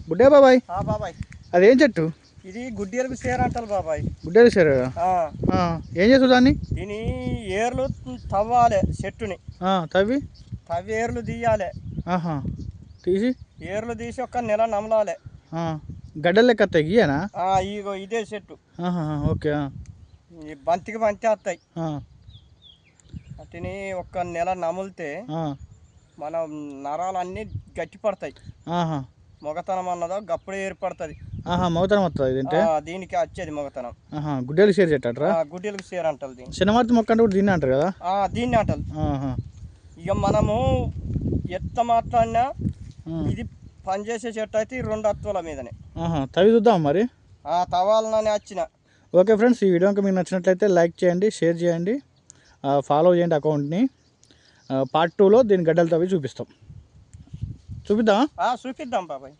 బుడ్డే బాబాయ్, బాబాయ్ అదేం చెట్టు? ఇది గుడ్డేలకు సేర్ అంటారు బాబాయ్. గుడ్డేలు సార్, ఏం చేస్తావు దాన్ని? దీని ఏర్లు తవ్వాలి చెట్టుని, తవ్వి తవ్వి ఏర్లు తీయాలి. తీసి ఏర్లు తీసి ఒక నెల నమలాలి. గడ్డలు లెక్క వస్తాయి గీయనా? ఇగో ఇదే చెట్టు. ఓకే. బంతికి బంతి వస్తాయి. వాటిని ఒక నెల నములితే మన నరాలన్నీ గట్టి పడతాయి. మొగతనం అన్నదో గప్పుడే ఏర్పడుతుంది. మొగతనం వస్తుంది దీనికి వచ్చేది మొగతనం. గుడ్డేలు షేర్ చెట్టు అంటారా? గుడ్డేలకు సేర్ అంటారు దీన్ని. శనమార్తి మొక్క అంటే కూడా దీన్ని అంటారు కదా? దీన్ని అంటారు. ఇక మనము ఎత్త మాట్లాడినా ఇది పనిచేసే చెట్టు అయితే 2 అత్తుల మీదనే. తవి చూద్దాం మరి. తవ్వాలని వచ్చిన. ఓకే ఫ్రెండ్స్, ఈ వీడియో మీకు నచ్చినట్లయితే లైక్ చేయండి, షేర్ చేయండి, ఫాలో చేయండి అకౌంట్ని. పార్ట్ 2లో దీని గడ్డలు తవ్వి చూపిస్తాం. చూపిద్దాం చూపిద్దాం బాబాయ్.